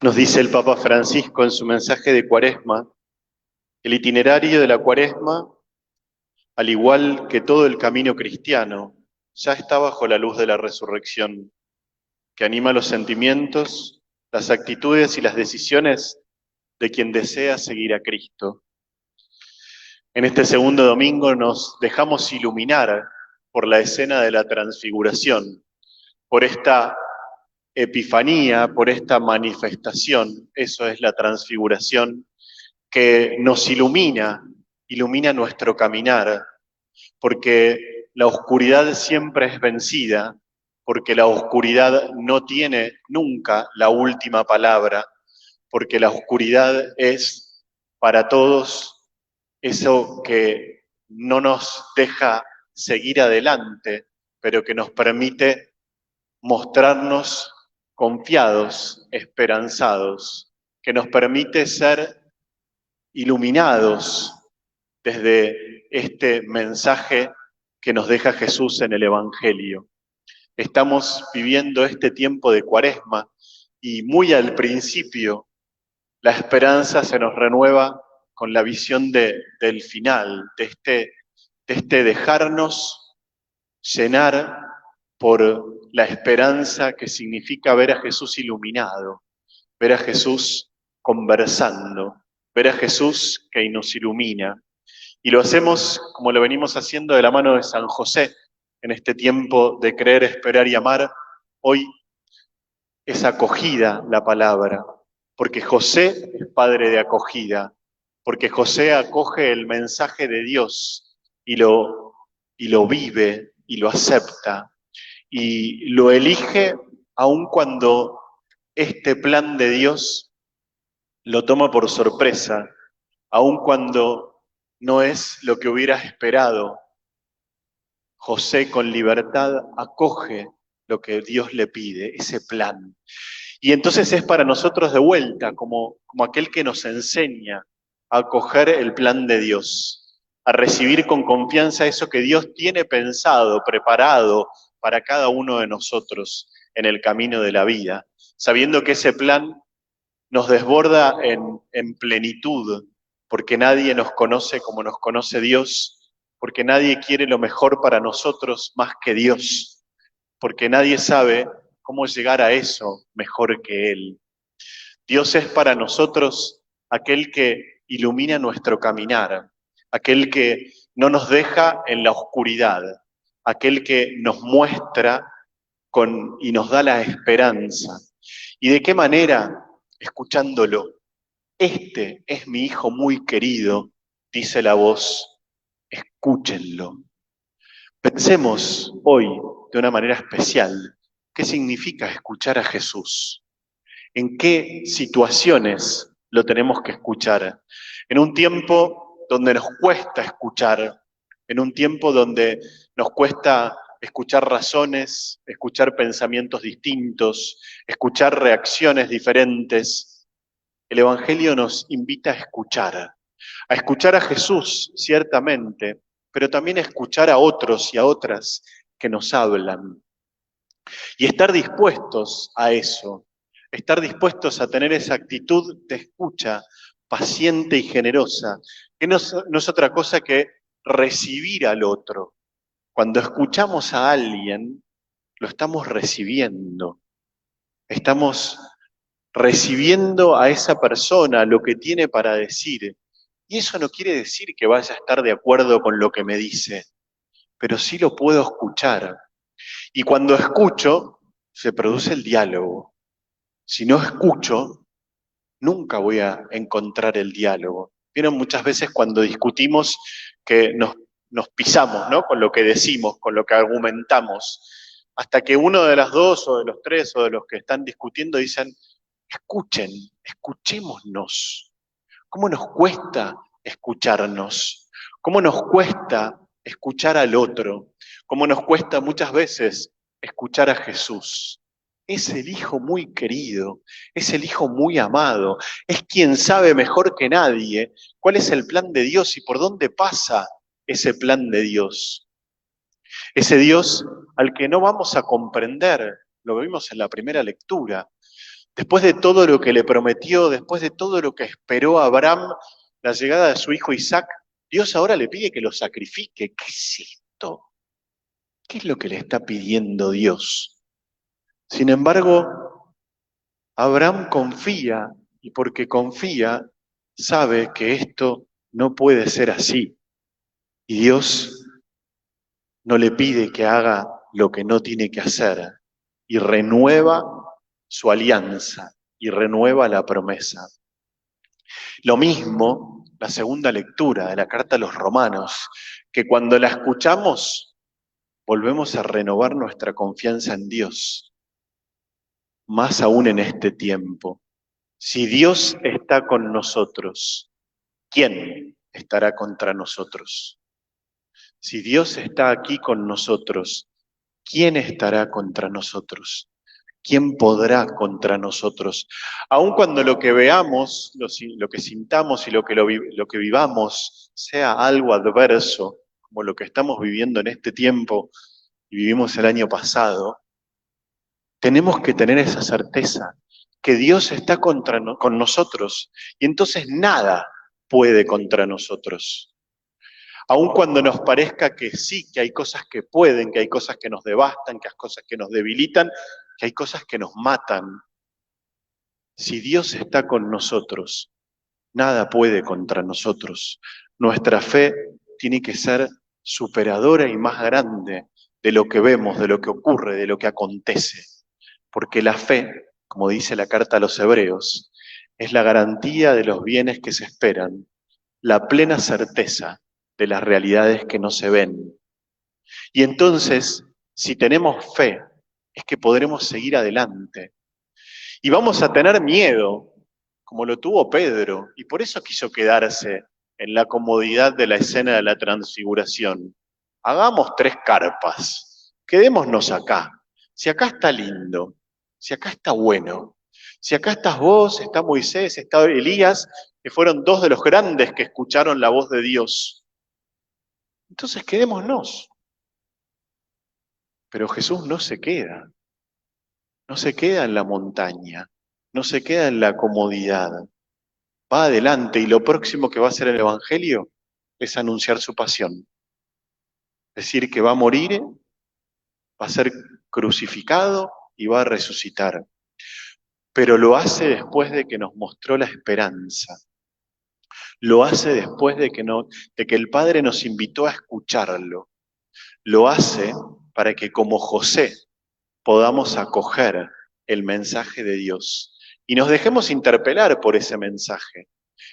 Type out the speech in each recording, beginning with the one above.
Nos dice el Papa Francisco en su mensaje de Cuaresma, el itinerario de la Cuaresma, al igual que todo el camino cristiano, ya está bajo la luz de la resurrección, que anima los sentimientos, las actitudes y las decisiones de quien desea seguir a Cristo. En este segundo domingo nos dejamos iluminar por la escena de la transfiguración, por esta epifanía, por esta manifestación, eso es la transfiguración, que nos ilumina nuestro caminar, porque la oscuridad siempre es vencida, porque la oscuridad no tiene nunca la última palabra, porque la oscuridad es para todos eso que no nos deja seguir adelante, pero que nos permite mostrarnos confiados, esperanzados, que nos permite ser iluminados desde este mensaje que nos deja Jesús en el Evangelio. Estamos viviendo este tiempo de Cuaresma y muy al principio la esperanza se nos renueva con la visión del final, de este dejarnos llenar por la esperanza que significa ver a Jesús iluminado, ver a Jesús conversando, ver a Jesús que nos ilumina. Y lo hacemos como lo venimos haciendo de la mano de San José en este tiempo de creer, esperar y amar. Hoy es acogida la palabra, porque José es padre de acogida, porque José acoge el mensaje de Dios y lo vive y lo acepta y lo elige aun cuando este plan de Dios lo toma por sorpresa, aun cuando no es lo que hubiera esperado. José con libertad acoge lo que Dios le pide, ese plan. Y entonces es para nosotros de vuelta, como aquel que nos enseña a acoger el plan de Dios, a recibir con confianza eso que Dios tiene pensado, preparado para cada uno de nosotros en el camino de la vida, sabiendo que ese plan nos desborda en plenitud, porque nadie nos conoce como nos conoce Dios, porque nadie quiere lo mejor para nosotros más que Dios, porque nadie sabe cómo llegar a eso mejor que Él. Dios es para nosotros aquel que ilumina nuestro caminar, aquel que no nos deja en la oscuridad, aquel que nos muestra y nos da la esperanza. ¿Y de qué manera? Escuchándolo. Este es mi hijo muy querido, dice la voz, escúchenlo. Pensemos hoy de una manera especial qué significa escuchar a Jesús, en qué situaciones lo tenemos que escuchar, en un tiempo donde nos cuesta escuchar, en un tiempo donde nos cuesta escuchar razones, escuchar pensamientos distintos, escuchar reacciones diferentes. El Evangelio nos invita a escuchar a Jesús, ciertamente, pero también a escuchar a otros y a otras que nos hablan. Y estar dispuestos a eso, estar dispuestos a tener esa actitud de escucha paciente y generosa, que no es otra cosa que recibir al otro. Cuando escuchamos a alguien, lo estamos estamos recibiendo a esa persona lo que tiene para decir. Y eso no quiere decir que vaya a estar de acuerdo con lo que me dice, pero sí lo puedo escuchar. Y cuando escucho, se produce el diálogo. Si no escucho, nunca voy a encontrar el diálogo. Vieron muchas veces cuando discutimos que nos pisamos, ¿no? Con lo que decimos, con lo que argumentamos, hasta que uno de las dos o de los tres o de los que están discutiendo dicen, escuchen, escuchémonos. ¿Cómo nos cuesta escucharnos? ¿Cómo nos cuesta escuchar al otro? ¿Cómo nos cuesta muchas veces escuchar a Jesús? Es el Hijo muy querido, es el Hijo muy amado, es quien sabe mejor que nadie cuál es el plan de Dios y por dónde pasa ese plan de Dios. Ese Dios al que no vamos a comprender, lo vimos en la primera lectura, Después de todo lo que le prometió, después de todo lo que esperó Abraham, la llegada de su hijo Isaac, Dios ahora le pide que lo sacrifique. ¿Qué es esto? ¿Qué es lo que le está pidiendo Dios? Sin embargo, Abraham confía, y porque confía, sabe que esto no puede ser así. Y Dios no le pide que haga lo que no tiene que hacer, y renueva su alianza, y renueva la promesa. Lo mismo, la segunda lectura de la carta a los Romanos, que cuando la escuchamos, volvemos a renovar nuestra confianza en Dios, más aún en este tiempo. Si Dios está con nosotros, ¿quién estará contra nosotros? Si Dios está aquí con nosotros, ¿quién estará contra nosotros? ¿Quién podrá contra nosotros? Aun cuando lo que veamos, lo que sintamos y lo que vivamos sea algo adverso, como lo que estamos viviendo en este tiempo y vivimos el año pasado, tenemos que tener esa certeza que Dios está con nosotros y entonces nada puede contra nosotros. Aun cuando nos parezca que sí, que hay cosas que pueden, que hay cosas que nos devastan, que hay cosas que nos debilitan, que hay cosas que nos matan. Si Dios está con nosotros, nada puede contra nosotros. Nuestra fe tiene que ser superadora y más grande de lo que vemos, de lo que ocurre, de lo que acontece. Porque la fe, como dice la carta a los Hebreos, es la garantía de los bienes que se esperan, la plena certeza de las realidades que no se ven. Y entonces, si tenemos fe, es que podremos seguir adelante. Y vamos a tener miedo, como lo tuvo Pedro, y por eso quiso quedarse en la comodidad de la escena de la transfiguración. Hagamos 3 carpas, quedémonos acá. Si acá está lindo, si acá está bueno, si acá estás vos, está Moisés, está Elías, que fueron 2 de los grandes que escucharon la voz de Dios. Entonces quedémonos. Pero Jesús no se queda. No se queda en la montaña, no se queda en la comodidad, va adelante y lo próximo que va a hacer el Evangelio es anunciar su pasión. Es decir, que va a morir, va a ser crucificado y va a resucitar. Pero lo hace después de que nos mostró la esperanza. Lo hace después de que el Padre nos invitó a escucharlo. Lo hace para que como José podamos acoger el mensaje de Dios y nos dejemos interpelar por ese mensaje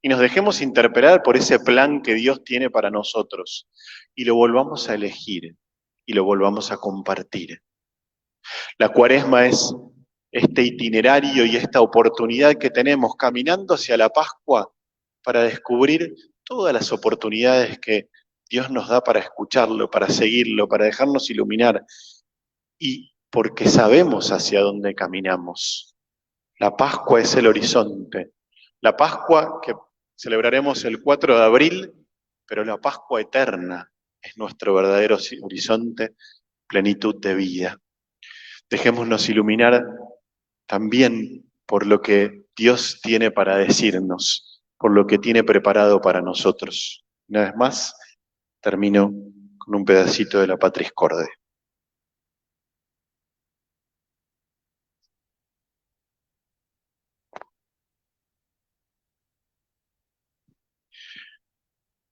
y nos dejemos interpelar por ese plan que Dios tiene para nosotros y lo volvamos a elegir y lo volvamos a compartir. La Cuaresma es este itinerario y esta oportunidad que tenemos caminando hacia la Pascua para descubrir todas las oportunidades que Dios nos da para escucharlo, para seguirlo, para dejarnos iluminar y porque sabemos hacia dónde caminamos. La Pascua es el horizonte. La Pascua que celebraremos el 4 de abril, pero la Pascua eterna es nuestro verdadero horizonte, plenitud de vida. Dejémonos iluminar también por lo que Dios tiene para decirnos, por lo que tiene preparado para nosotros. Una vez más, termino con un pedacito de la Patris Corde.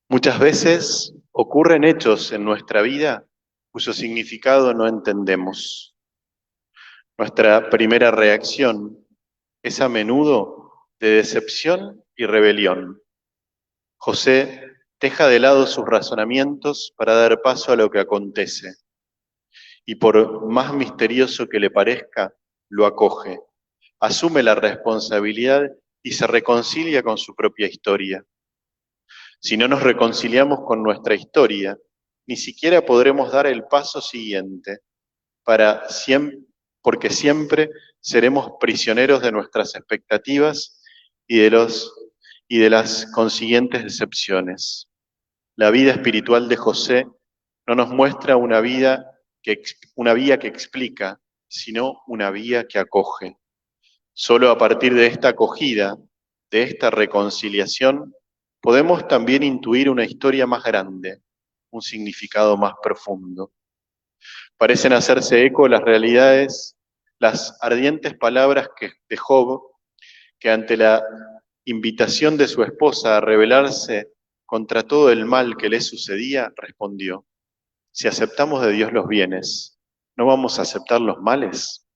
Muchas veces ocurren hechos en nuestra vida cuyo significado no entendemos. Nuestra primera reacción es a menudo de decepción y rebelión. José deja de lado sus razonamientos para dar paso a lo que acontece y por más misterioso que le parezca, lo acoge, asume la responsabilidad y se reconcilia con su propia historia. Si no nos reconciliamos con nuestra historia, ni siquiera podremos dar el paso siguiente, porque siempre seremos prisioneros de nuestras expectativas y de las consiguientes decepciones. La vida espiritual de José no nos muestra una vía que explica, sino una vía que acoge. Solo a partir de esta acogida, de esta reconciliación, podemos también intuir una historia más grande, un significado más profundo. Parecen hacerse eco las realidades, las ardientes palabras de Job, que ante la invitación de su esposa a rebelarse contra todo el mal que le sucedía, respondió: si aceptamos de Dios los bienes, ¿no vamos a aceptar los males?